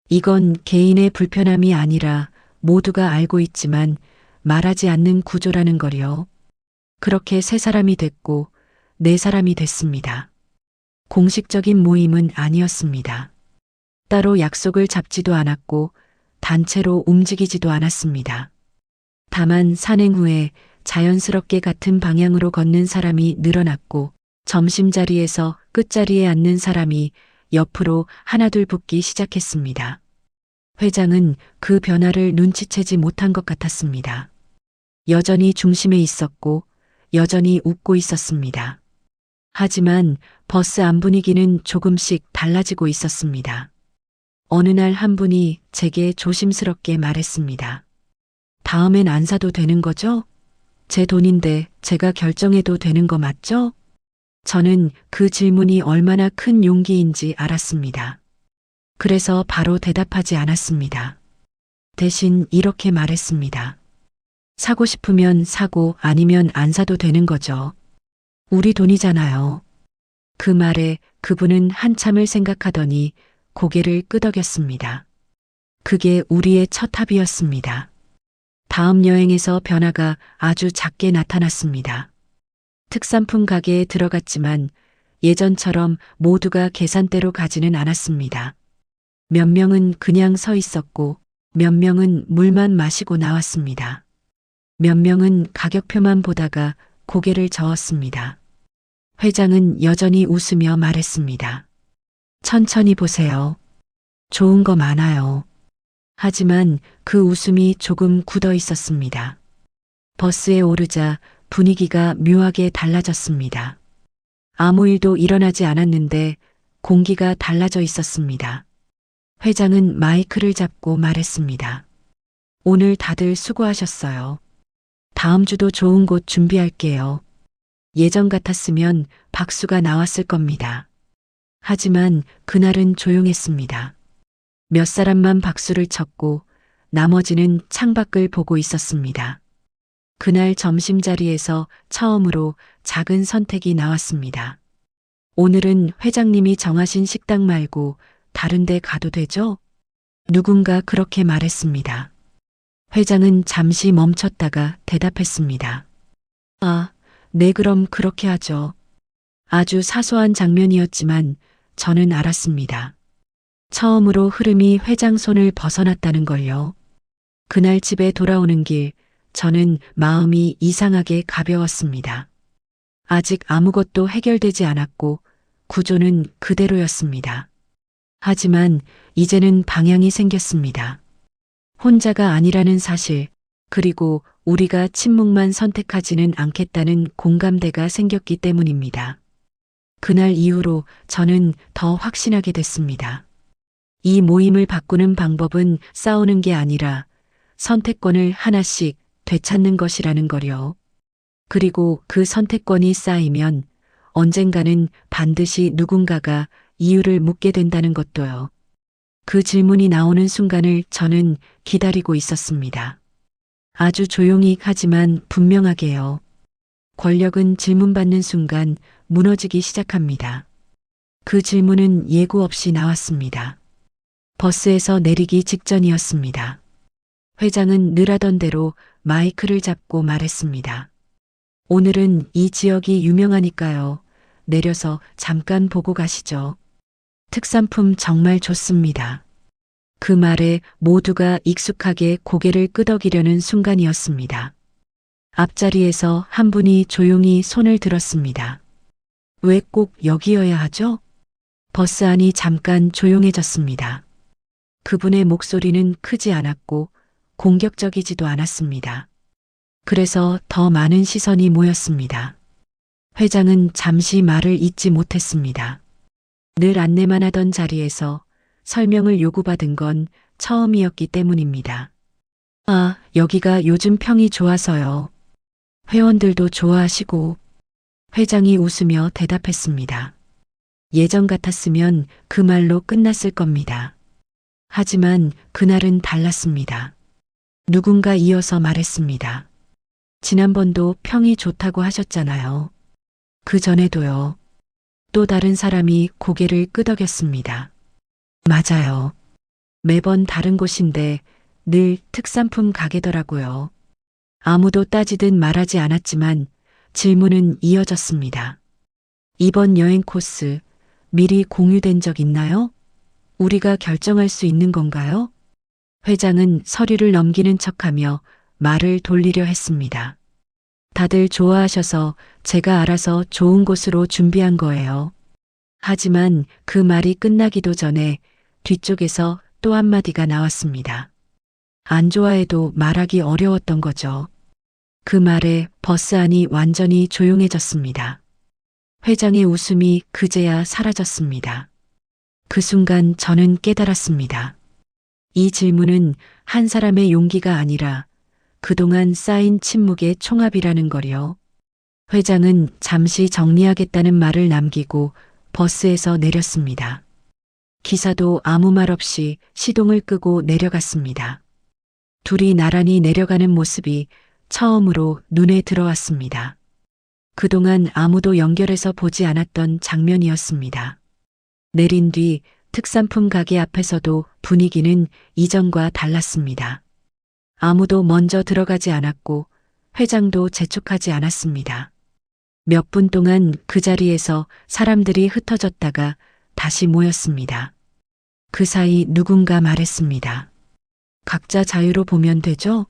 A: 이건 개인의 불편함이 아니라 모두가 알고 있지만 말하지 않는 구조라는 거요. 그렇게 세 사람이 됐고 네 사람이 됐습니다. 공식적인 모임은 아니었습니다. 따로 약속을 잡지도 않았고 단체로 움직이지도 않았습니다. 다만 산행 후에 자연스럽게 같은 방향으로 걷는 사람이 늘어났고 점심자리에서 끝자리에 앉는 사람이 옆으로 하나둘 붙기 시작했습니다. 회장은 그 변화를 눈치채지 못한 것 같았습니다. 여전히 중심에 있었고 여전히 웃고 있었습니다. 하지만 버스 안 분위기는 조금씩 달라지고 있었습니다. 어느 날 한 분이 제게 조심스럽게 말했습니다. 다음엔 안 사도 되는 거죠? 제 돈인데 제가 결정해도 되는 거 맞죠? 저는 그 질문이 얼마나 큰 용기인지 알았습니다. 그래서 바로 대답하지 않았습니다. 대신 이렇게 말했습니다. 사고 싶으면 사고 아니면 안 사도 되는 거죠. 우리 돈이잖아요. 그 말에 그분은 한참을 생각하더니 고개를 끄덕였습니다. 그게 우리의 첫 합의였습니다. 다음 여행에서 변화가 아주 작게 나타났습니다. 특산품 가게에 들어갔지만 예전처럼 모두가 계산대로 가지는 않았습니다. 몇 명은 그냥 서 있었고 몇 명은 물만 마시고 나왔습니다. 몇 명은 가격표만 보다가 고개를 저었습니다. 회장은 여전히 웃으며 말했습니다. 천천히 보세요. 좋은 거 많아요. 하지만 그 웃음이 조금 굳어 있었습니다. 버스에 오르자 분위기가 묘하게 달라졌습니다. 아무 일도 일어나지 않았는데 공기가 달라져 있었습니다. 회장은 마이크를 잡고 말했습니다. 오늘 다들 수고하셨어요. 다음 주도 좋은 곳 준비할게요. 예전 같았으면 박수가 나왔을 겁니다. 하지만 그날은 조용했습니다. 몇 사람만 박수를 쳤고 나머지는 창밖을 보고 있었습니다. 그날 점심자리에서 처음으로 작은 선택이 나왔습니다. 오늘은 회장님이 정하신 식당 말고 다른 데 가도 되죠? 누군가 그렇게 말했습니다. 회장은 잠시 멈췄다가 대답했습니다. 아, 네, 그럼 그렇게 하죠. 아주 사소한 장면이었지만 저는 알았습니다. 처음으로 흐름이 회장 손을 벗어났다는 걸요. 그날 집에 돌아오는 길, 저는 마음이 이상하게 가벼웠습니다. 아직 아무것도 해결되지 않았고 구조는 그대로였습니다. 하지만 이제는 방향이 생겼습니다. 혼자가 아니라는 사실, 그리고 우리가 침묵만 선택하지는 않겠다는 공감대가 생겼기 때문입니다. 그날 이후로 저는 더 확신하게 됐습니다. 이 모임을 바꾸는 방법은 싸우는 게 아니라 선택권을 하나씩 되찾는 것이라는 거요. 그리고 그 선택권이 쌓이면 언젠가는 반드시 누군가가 이유를 묻게 된다는 것도요. 그 질문이 나오는 순간을 저는 기다리고 있었습니다. 아주 조용히 하지만 분명하게요. 권력은 질문받는 순간 무너지기 시작합니다. 그 질문은 예고 없이 나왔습니다. 버스에서 내리기 직전이었습니다. 회장은 늘 하던 대로 마이크를 잡고 말했습니다. 오늘은 이 지역이 유명하니까요. 내려서 잠깐 보고 가시죠. 특산품 정말 좋습니다. 그 말에 모두가 익숙하게 고개를 끄덕이려는 순간이었습니다. 앞자리에서 한 분이 조용히 손을 들었습니다. 왜 꼭 여기여야 하죠? 버스 안이 잠깐 조용해졌습니다. 그분의 목소리는 크지 않았고 공격적이지도 않았습니다. 그래서 더 많은 시선이 모였습니다. 회장은 잠시 말을 잇지 못했습니다. 늘 안내만 하던 자리에서 설명을 요구받은 건 처음이었기 때문입니다. 아, 여기가 요즘 평이 좋아서요. 회원들도 좋아하시고. 회장이 웃으며 대답했습니다. 예전 같았으면 그 말로 끝났을 겁니다. 하지만 그날은 달랐습니다. 누군가 이어서 말했습니다. 지난번도 평이 좋다고 하셨잖아요. 그 전에도요. 또 다른 사람이 고개를 끄덕였습니다. 맞아요. 매번 다른 곳인데 늘 특산품 가게더라고요. 아무도 따지듯 말하지 않았지만 질문은 이어졌습니다. 이번 여행 코스 미리 공유된 적 있나요? 우리가 결정할 수 있는 건가요? 회장은 서류를 넘기는 척하며 말을 돌리려 했습니다. 다들 좋아하셔서 제가 알아서 좋은 곳으로 준비한 거예요. 하지만 그 말이 끝나기도 전에 뒤쪽에서 또 한마디가 나왔습니다. 안 좋아해도 말하기 어려웠던 거죠. 그 말에 버스 안이 완전히 조용해졌습니다. 회장의 웃음이 그제야 사라졌습니다. 그 순간 저는 깨달았습니다. 이 질문은 한 사람의 용기가 아니라 그동안 쌓인 침묵의 총합이라는 거요. 회장은 잠시 정리하겠다는 말을 남기고 버스에서 내렸습니다. 기사도 아무 말 없이 시동을 끄고 내려갔습니다. 둘이 나란히 내려가는 모습이 처음으로 눈에 들어왔습니다. 그동안 아무도 연결해서 보지 않았던 장면이었습니다. 내린 뒤 특산품 가게 앞에서도 분위기는 이전과 달랐습니다. 아무도 먼저 들어가지 않았고 회장도 재촉하지 않았습니다. 몇 분 동안 그 자리에서 사람들이 흩어졌다가 다시 모였습니다. 그 사이 누군가 말했습니다. 각자 자유로 보면 되죠?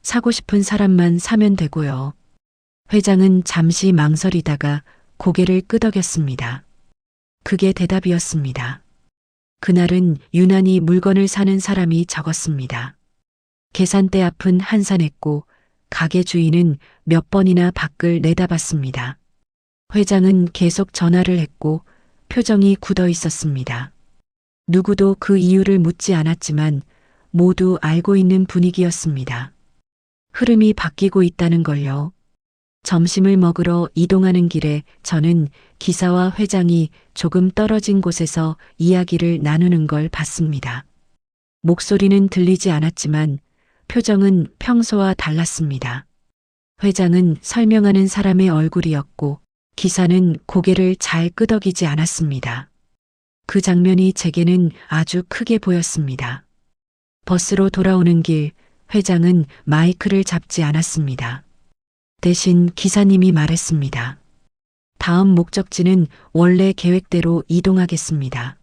A: 사고 싶은 사람만 사면 되고요. 회장은 잠시 망설이다가 고개를 끄덕였습니다. 그게 대답이었습니다. 그날은 유난히 물건을 사는 사람이 적었습니다. 계산대 앞은 한산했고 가게 주인은 몇 번이나 밖을 내다봤습니다. 회장은 계속 전화를 했고 표정이 굳어 있었습니다. 누구도 그 이유를 묻지 않았지만 모두 알고 있는 분위기였습니다. 흐름이 바뀌고 있다는 걸요. 점심을 먹으러 이동하는 길에 저는 기사와 회장이 조금 떨어진 곳에서 이야기를 나누는 걸 봤습니다. 목소리는 들리지 않았지만 표정은 평소와 달랐습니다. 회장은 설명하는 사람의 얼굴이었고 기사는 고개를 잘 끄덕이지 않았습니다. 그 장면이 제게는 아주 크게 보였습니다. 버스로 돌아오는 길 회장은 마이크를 잡지 않았습니다. 대신 기사님이 말했습니다. 다음 목적지는 원래 계획대로 이동하겠습니다.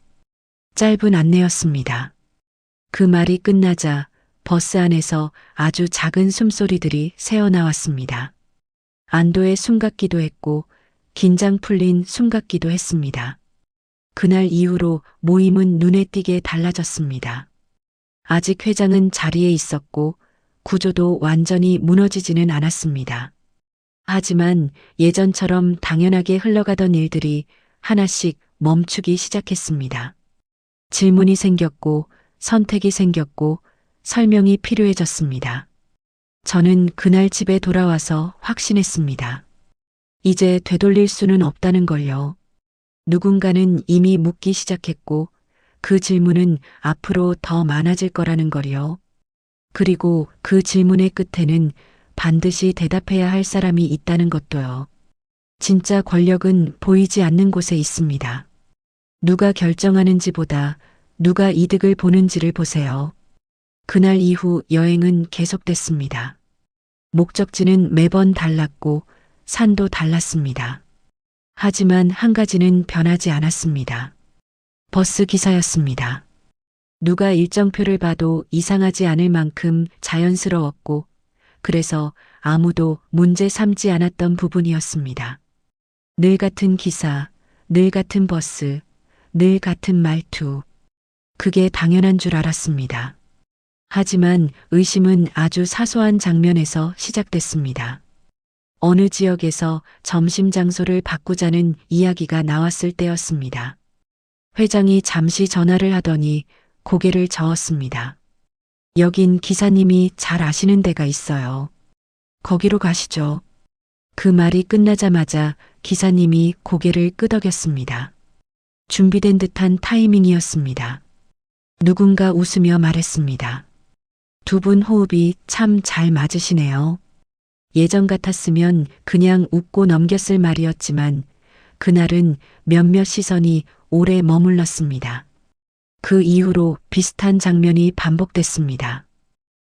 A: 짧은 안내였습니다. 그 말이 끝나자 버스 안에서 아주 작은 숨소리들이 새어나왔습니다. 안도의 숨 같기도 했고 긴장 풀린 숨 같기도 했습니다. 그날 이후로 모임은 눈에 띄게 달라졌습니다. 아직 회장은 자리에 있었고 구조도 완전히 무너지지는 않았습니다. 하지만 예전처럼 당연하게 흘러가던 일들이 하나씩 멈추기 시작했습니다. 질문이 생겼고 선택이 생겼고 설명이 필요해졌습니다. 저는 그날 집에 돌아와서 확신했습니다. 이제 되돌릴 수는 없다는 걸요. 누군가는 이미 묻기 시작했고 그 질문은 앞으로 더 많아질 거라는 걸요. 그리고 그 질문의 끝에는 반드시 대답해야 할 사람이 있다는 것도요. 진짜 권력은 보이지 않는 곳에 있습니다. 누가 결정하는지보다 누가 이득을 보는지를 보세요. 그날 이후 여행은 계속됐습니다. 목적지는 매번 달랐고 산도 달랐습니다. 하지만 한 가지는 변하지 않았습니다. 버스 기사였습니다. 누가 일정표를 봐도 이상하지 않을 만큼 자연스러웠고 그래서 아무도 문제 삼지 않았던 부분이었습니다. 늘 같은 기사, 늘 같은 버스, 늘 같은 말투. 그게 당연한 줄 알았습니다. 하지만 의심은 아주 사소한 장면에서 시작됐습니다. 어느 지역에서 점심 장소를 바꾸자는 이야기가 나왔을 때였습니다. 회장이 잠시 전화를 하더니 고개를 저었습니다. 여긴 기사님이 잘 아시는 데가 있어요. 거기로 가시죠. 그 말이 끝나자마자 기사님이 고개를 끄덕였습니다. 준비된 듯한 타이밍이었습니다. 누군가 웃으며 말했습니다. 두 분 호흡이 참 잘 맞으시네요. 예전 같았으면 그냥 웃고 넘겼을 말이었지만 그날은 몇몇 시선이 오래 머물렀습니다. 그 이후로 비슷한 장면이 반복됐습니다.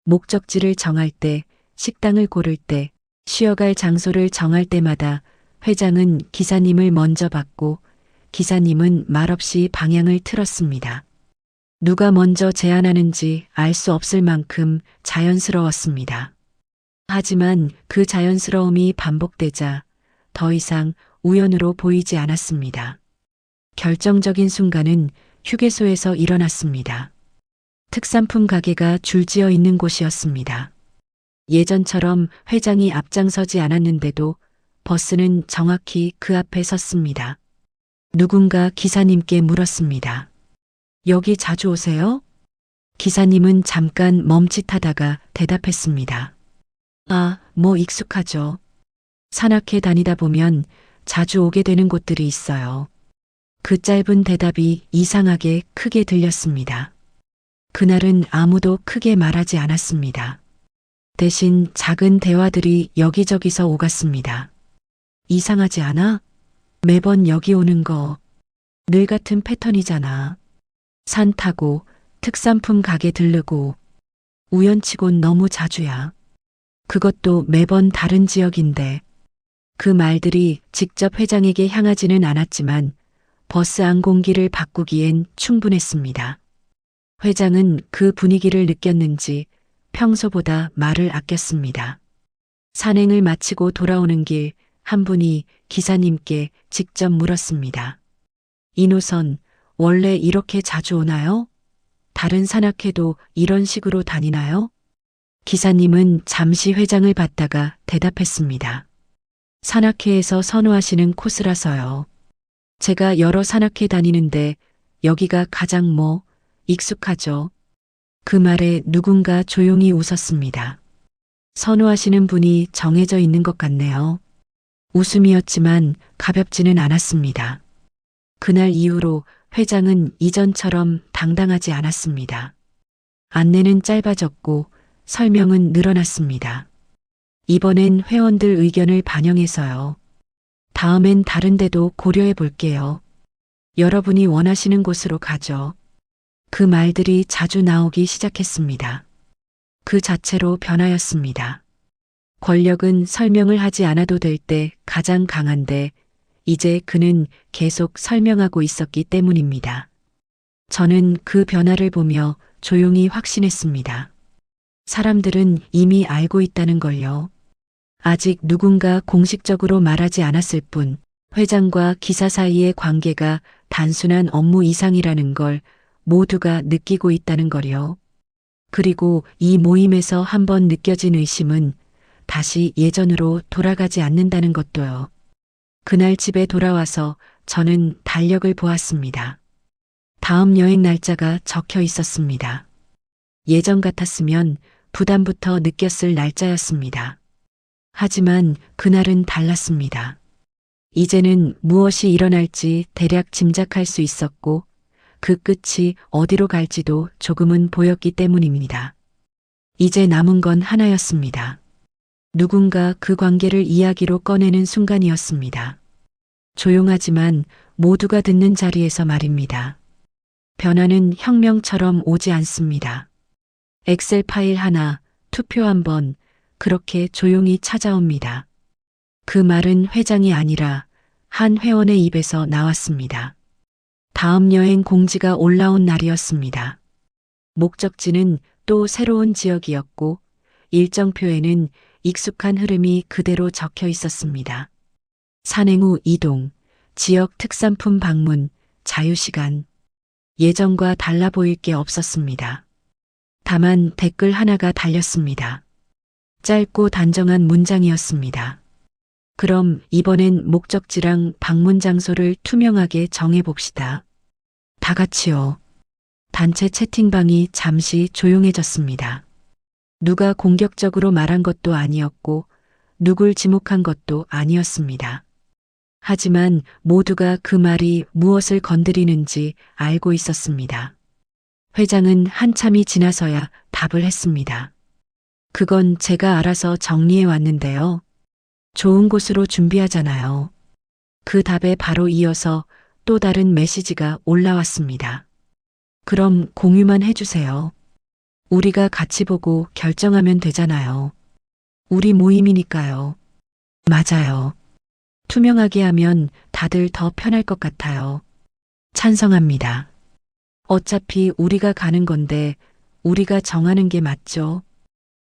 A: 목적지를 정할 때, 식당을 고를 때, 쉬어갈 장소를 정할 때마다 회장은 기사님을 먼저 봤고 기사님은 말없이 방향을 틀었습니다. 누가 먼저 제안하는지 알 수 없을 만큼 자연스러웠습니다. 하지만 그 자연스러움이 반복되자 더 이상 우연으로 보이지 않았습니다. 결정적인 순간은 휴게소에서 일어났습니다. 특산품 가게가 줄지어 있는 곳이었습니다. 예전처럼 회장이 앞장서지 않았는데도 버스는 정확히 그 앞에 섰습니다. 누군가 기사님께 물었습니다. 여기 자주 오세요? 기사님은 잠깐 멈칫하다가 대답했습니다. 아, 뭐 익숙하죠. 산악회 다니다 보면 자주 오게 되는 곳들이 있어요. 그 짧은 대답이 이상하게 크게 들렸습니다. 그날은 아무도 크게 말하지 않았습니다. 대신 작은 대화들이 여기저기서 오갔습니다. 이상하지 않아? 매번 여기 오는 거. 늘 같은 패턴이잖아. 산 타고 특산품 가게 들르고 우연치곤 너무 자주야. 그것도 매번 다른 지역인데. 그 말들이 직접 회장에게 향하지는 않았지만 버스 안 공기를 바꾸기엔 충분했습니다. 회장은 그 분위기를 느꼈는지 평소보다 말을 아꼈습니다. 산행을 마치고 돌아오는 길 한 분이 기사님께 직접 물었습니다. 이 노선 원래 이렇게 자주 오나요? 다른 산악회도 이런 식으로 다니나요? 기사님은 잠시 회장을 봤다가 대답했습니다. 산악회에서 선호하시는 코스라서요. 제가 여러 산악회 다니는데 여기가 가장 익숙하죠. 그 말에 누군가 조용히 웃었습니다. 선호하시는 분이 정해져 있는 것 같네요. 웃음이었지만 가볍지는 않았습니다. 그날 이후로 회장은 이전처럼 당당하지 않았습니다. 안내는 짧아졌고 설명은 늘어났습니다. 이번엔 회원들 의견을 반영해서요. 다음엔 다른 데도 고려해 볼게요. 여러분이 원하시는 곳으로 가죠. 그 말들이 자주 나오기 시작했습니다. 그 자체로 변화였습니다. 권력은 설명을 하지 않아도 될 때 가장 강한데 이제 그는 계속 설명하고 있었기 때문입니다. 저는 그 변화를 보며 조용히 확신했습니다. 사람들은 이미 알고 있다는 걸요. 아직 누군가 공식적으로 말하지 않았을 뿐 회장과 기사 사이의 관계가 단순한 업무 이상이라는 걸 모두가 느끼고 있다는 걸요. 그리고 이 모임에서 한번 느껴진 의심은 다시 예전으로 돌아가지 않는다는 것도요. 그날 집에 돌아와서 저는 달력을 보았습니다. 다음 여행 날짜가 적혀 있었습니다. 예전 같았으면 부담부터 느꼈을 날짜였습니다. 하지만 그날은 달랐습니다. 이제는 무엇이 일어날지 대략 짐작할 수 있었고 그 끝이 어디로 갈지도 조금은 보였기 때문입니다. 이제 남은 건 하나였습니다. 누군가 그 관계를 이야기로 꺼내는 순간이었습니다. 조용하지만 모두가 듣는 자리에서 말입니다. 변화는 혁명처럼 오지 않습니다. 엑셀 파일 하나, 투표 한 번, 그렇게 조용히 찾아옵니다. 그 말은 회장이 아니라 한 회원의 입에서 나왔습니다. 다음 여행 공지가 올라온 날이었습니다. 목적지는 또 새로운 지역이었고 일정표에는 익숙한 흐름이 그대로 적혀 있었습니다. 산행 후 이동, 지역 특산품 방문, 자유시간. 예전과 달라 보일 게 없었습니다. 다만 댓글 하나가 달렸습니다. 짧고 단정한 문장이었습니다. 그럼 이번엔 목적지랑 방문 장소를 투명하게 정해봅시다. 다 같이요. 단체 채팅방이 잠시 조용해졌습니다. 누가 공격적으로 말한 것도 아니었고 누굴 지목한 것도 아니었습니다. 하지만 모두가 그 말이 무엇을 건드리는지 알고 있었습니다. 회장은 한참이 지나서야 답을 했습니다. 그건 제가 알아서 정리해 왔는데요. 좋은 곳으로 준비하잖아요. 그 답에 바로 이어서 또 다른 메시지가 올라왔습니다. 그럼 공유만 해주세요. 우리가 같이 보고 결정하면 되잖아요. 우리 모임이니까요. 맞아요. 투명하게 하면 다들 더 편할 것 같아요. 찬성합니다. 어차피 우리가 가는 건데 우리가 정하는 게 맞죠?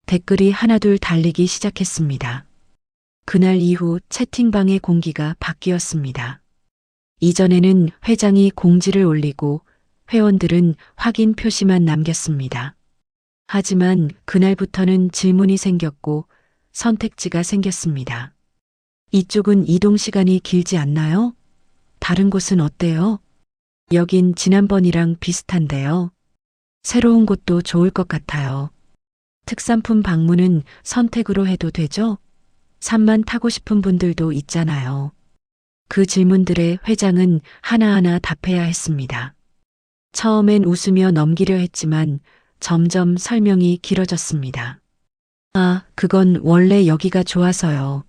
A: 댓글이 하나둘 달리기 시작했습니다. 그날 이후 채팅방의 공기가 바뀌었습니다. 이전에는 회장이 공지를 올리고 회원들은 확인 표시만 남겼습니다. 하지만 그날부터는 질문이 생겼고 선택지가 생겼습니다. 이쪽은 이동 시간이 길지 않나요? 다른 곳은 어때요? 여긴 지난번이랑 비슷한데요. 새로운 곳도 좋을 것 같아요. 특산품 방문은 선택으로 해도 되죠? 산만 타고 싶은 분들도 있잖아요. 그 질문들에 회장은 하나하나 답해야 했습니다. 처음엔 웃으며 넘기려 했지만 점점 설명이 길어졌습니다. 아, 그건 원래 여기가 좋아서요.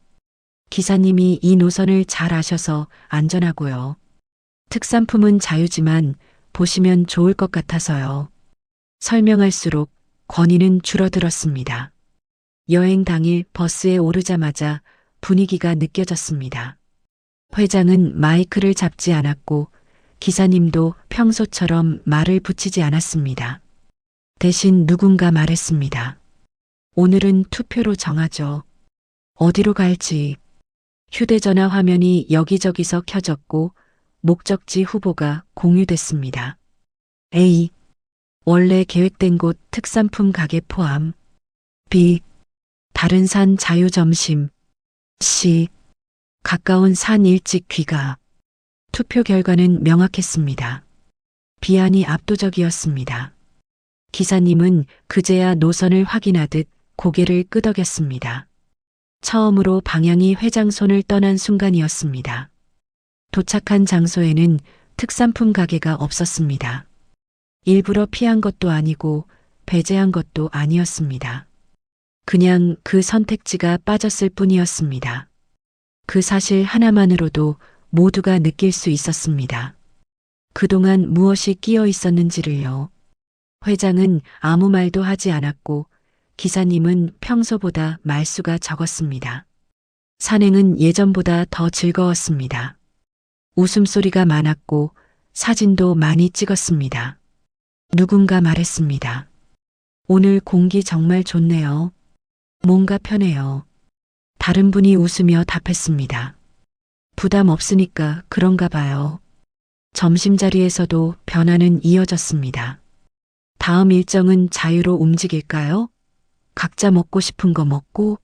A: 기사님이 이 노선을 잘 아셔서 안전하고요. 특산품은 자유지만 보시면 좋을 것 같아서요. 설명할수록 권위는 줄어들었습니다. 여행 당일 버스에 오르자마자 분위기가 느껴졌습니다. 회장은 마이크를 잡지 않았고 기사님도 평소처럼 말을 붙이지 않았습니다. 대신 누군가 말했습니다. 오늘은 투표로 정하죠. 어디로 갈지. 휴대전화 화면이 여기저기서 켜졌고 목적지 후보가 공유됐습니다. A. 원래 계획된 곳 특산품 가게 포함. B. 다른 산 자유 점심. C. 가까운 산 일찍 귀가. 투표 결과는 명확했습니다. B안이 압도적이었습니다. 기사님은 그제야 노선을 확인하듯 고개를 끄덕였습니다. 처음으로 방향이 회장 손을 떠난 순간이었습니다. 도착한 장소에는 특산품 가게가 없었습니다. 일부러 피한 것도 아니고 배제한 것도 아니었습니다. 그냥 그 선택지가 빠졌을 뿐이었습니다. 그 사실 하나만으로도 모두가 느낄 수 있었습니다. 그동안 무엇이 끼어 있었는지를요. 회장은 아무 말도 하지 않았고 기사님은 평소보다 말수가 적었습니다. 산행은 예전보다 더 즐거웠습니다. 웃음소리가 많았고 사진도 많이 찍었습니다. 누군가 말했습니다. 오늘 공기 정말 좋네요. 뭔가 편해요. 다른 분이 웃으며 답했습니다. 부담 없으니까 그런가 봐요. 점심자리에서도 변화는 이어졌습니다. 다음 일정은 자유로 움직일까요? 각자 먹고 싶은 거 먹고?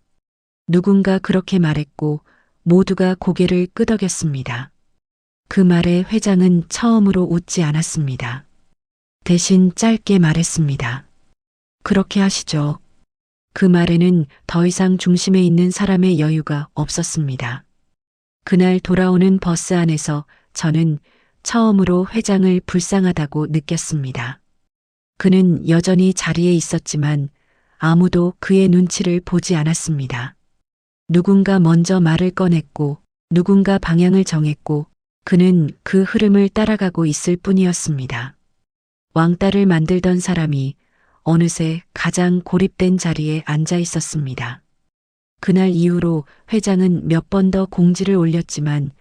A: 누군가 그렇게 말했고 모두가 고개를 끄덕였습니다. 그 말에 회장은 처음으로 웃지 않았습니다. 대신 짧게 말했습니다. 그렇게 하시죠. 그 말에는 더 이상 중심에 있는 사람의 여유가 없었습니다. 그날 돌아오는 버스 안에서 저는 처음으로 회장을 불쌍하다고 느꼈습니다. 그는 여전히 자리에 있었지만 아무도 그의 눈치를 보지 않았습니다. 누군가 먼저 말을 꺼냈고 누군가 방향을 정했고 그는 그 흐름을 따라가고 있을 뿐이었습니다. 왕따를 만들던 사람이 어느새 가장 고립된 자리에 앉아 있었습니다. 그날 이후로 회장은 몇 번 더 공지를 올렸지만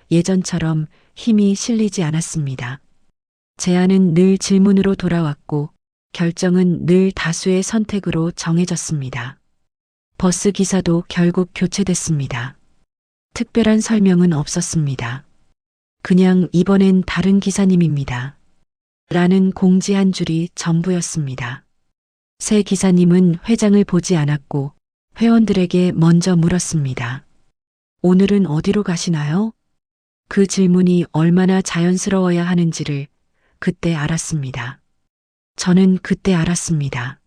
A: 예전처럼 힘이 실리지 않았습니다. 제안은 늘 질문으로 돌아왔고 결정은 늘 다수의 선택으로 정해졌습니다. 버스 기사도 결국 교체됐습니다. 특별한 설명은 없었습니다. 그냥 이번엔 다른 기사님입니다. 라는 공지 한 줄이 전부였습니다. 새 기사님은 회장을 보지 않았고 회원들에게 먼저 물었습니다. 오늘은 어디로 가시나요? 그 질문이 얼마나 자연스러워야 하는지를 그때 알았습니다. 저는 그때 알았습니다.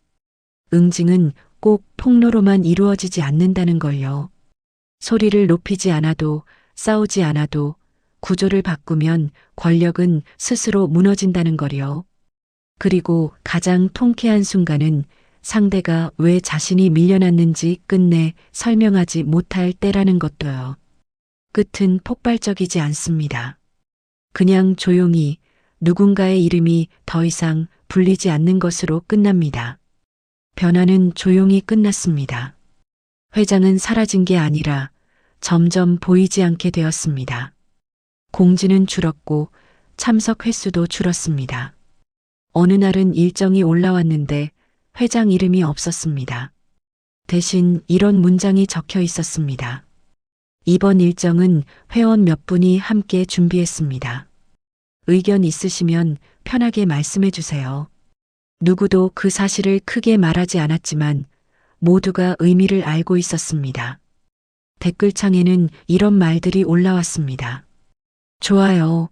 A: 응징은 꼭 폭로로만 이루어지지 않는다는 걸요. 소리를 높이지 않아도 싸우지 않아도 구조를 바꾸면 권력은 스스로 무너진다는 거요. 그리고 가장 통쾌한 순간은 상대가 왜 자신이 밀려났는지 끝내 설명하지 못할 때라는 것도요. 끝은 폭발적이지 않습니다. 그냥 조용히 누군가의 이름이 더 이상 불리지 않는 것으로 끝납니다. 변화는 조용히 끝났습니다. 회장은 사라진 게 아니라 점점 보이지 않게 되었습니다. 공지는 줄었고 참석 횟수도 줄었습니다. 어느 날은 일정이 올라왔는데 회장 이름이 없었습니다. 대신 이런 문장이 적혀 있었습니다. 이번 일정은 회원 몇 분이 함께 준비했습니다. 의견 있으시면 편하게 말씀해 주세요. 누구도 그 사실을 크게 말하지 않았지만 모두가 의미를 알고 있었습니다. 댓글창에는 이런 말들이 올라왔습니다. 좋아요.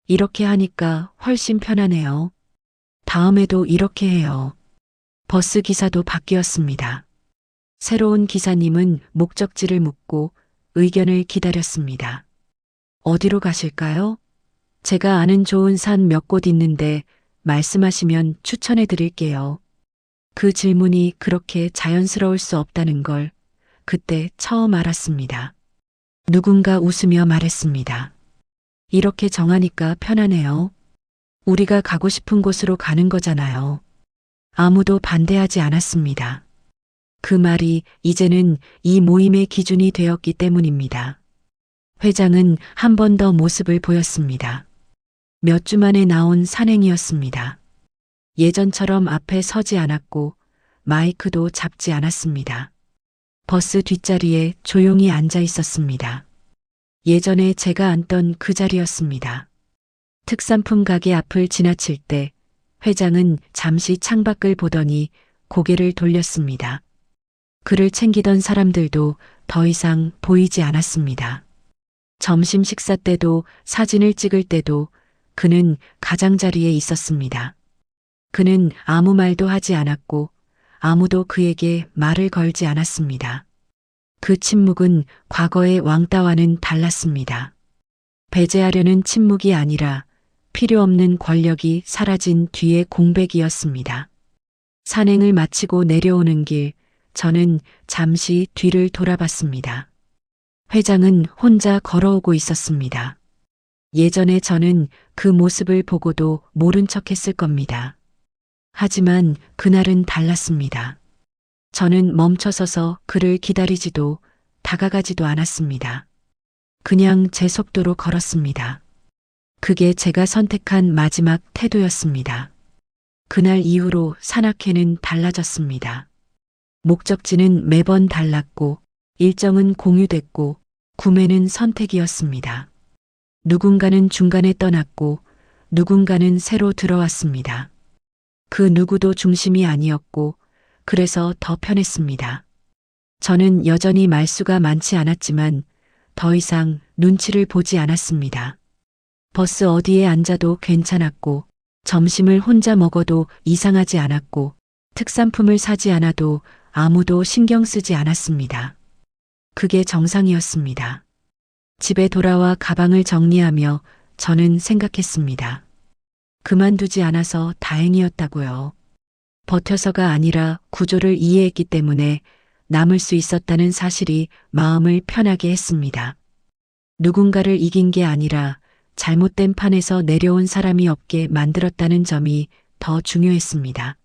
A: 이렇게 하니까 훨씬 편하네요. 다음에도 이렇게 해요. 버스 기사도 바뀌었습니다. 새로운 기사님은 목적지를 묻고 의견을 기다렸습니다. 어디로 가실까요? 제가 아는 좋은 산 몇 곳 있는데 말씀하시면 추천해 드릴게요. 그 질문이 그렇게 자연스러울 수 없다는 걸 그때 처음 알았습니다. 누군가 웃으며 말했습니다. 이렇게 정하니까 편하네요. 우리가 가고 싶은 곳으로 가는 거잖아요. 아무도 반대하지 않았습니다. 그 말이 이제는 이 모임의 기준이 되었기 때문입니다. 회장은 한 번 더 모습을 보였습니다. 몇 주 만에 나온 산행이었습니다. 예전처럼 앞에 서지 않았고 마이크도 잡지 않았습니다. 버스 뒷자리에 조용히 앉아 있었습니다. 예전에 제가 앉던 그 자리였습니다. 특산품 가게 앞을 지나칠 때 회장은 잠시 창밖을 보더니 고개를 돌렸습니다. 그를 챙기던 사람들도 더 이상 보이지 않았습니다. 점심 식사 때도 사진을 찍을 때도 그는 가장자리에 있었습니다. 그는 아무 말도 하지 않았고 아무도 그에게 말을 걸지 않았습니다. 그 침묵은 과거의 왕따와는 달랐습니다. 배제하려는 침묵이 아니라 필요 없는 권력이 사라진 뒤의 공백이었습니다. 산행을 마치고 내려오는 길, 저는 잠시 뒤를 돌아봤습니다. 회장은 혼자 걸어오고 있었습니다. 예전에 저는 그 모습을 보고도 모른 척 했을 겁니다. 하지만 그날은 달랐습니다. 저는 멈춰서서 그를 기다리지도 다가가지도 않았습니다. 그냥 제 속도로 걸었습니다. 그게 제가 선택한 마지막 태도였습니다. 그날 이후로 산악회는 달라졌습니다. 목적지는 매번 달랐고 일정은 공유됐고 구매는 선택이었습니다. 누군가는 중간에 떠났고 누군가는 새로 들어왔습니다. 그 누구도 중심이 아니었고 그래서 더 편했습니다. 저는 여전히 말수가 많지 않았지만 더 이상 눈치를 보지 않았습니다. 버스 어디에 앉아도 괜찮았고 점심을 혼자 먹어도 이상하지 않았고 특산품을 사지 않아도 아무도 신경 쓰지 않았습니다. 그게 정상이었습니다. 집에 돌아와 가방을 정리하며 저는 생각했습니다. 그만두지 않아서 다행이었다고요. 버텨서가 아니라 구조를 이해했기 때문에 남을 수 있었다는 사실이 마음을 편하게 했습니다. 누군가를 이긴 게 아니라 잘못된 판에서 내려온 사람이 없게 만들었다는 점이 더 중요했습니다.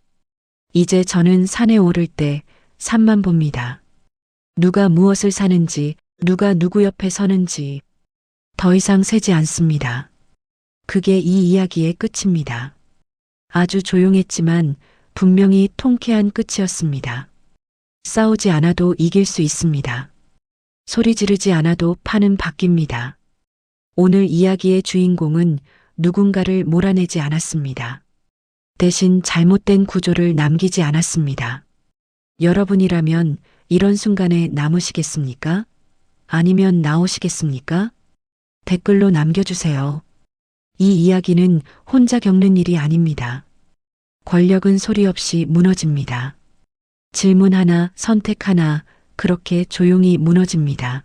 A: 이제 저는 산에 오를 때 산만 봅니다. 누가 무엇을 사는지, 누가 누구 옆에 서는지 더 이상 세지 않습니다. 그게 이 이야기의 끝입니다. 아주 조용했지만 분명히 통쾌한 끝이었습니다. 싸우지 않아도 이길 수 있습니다. 소리 지르지 않아도 판은 바뀝니다. 오늘 이야기의 주인공은 누군가를 몰아내지 않았습니다. 대신 잘못된 구조를 남기지 않았습니다. 여러분이라면 이런 순간에 남으시겠습니까? 아니면 나오시겠습니까? 댓글로 남겨주세요. 이 이야기는 혼자 겪는 일이 아닙니다. 권력은 소리 없이 무너집니다. 질문 하나, 선택 하나, 그렇게 조용히 무너집니다.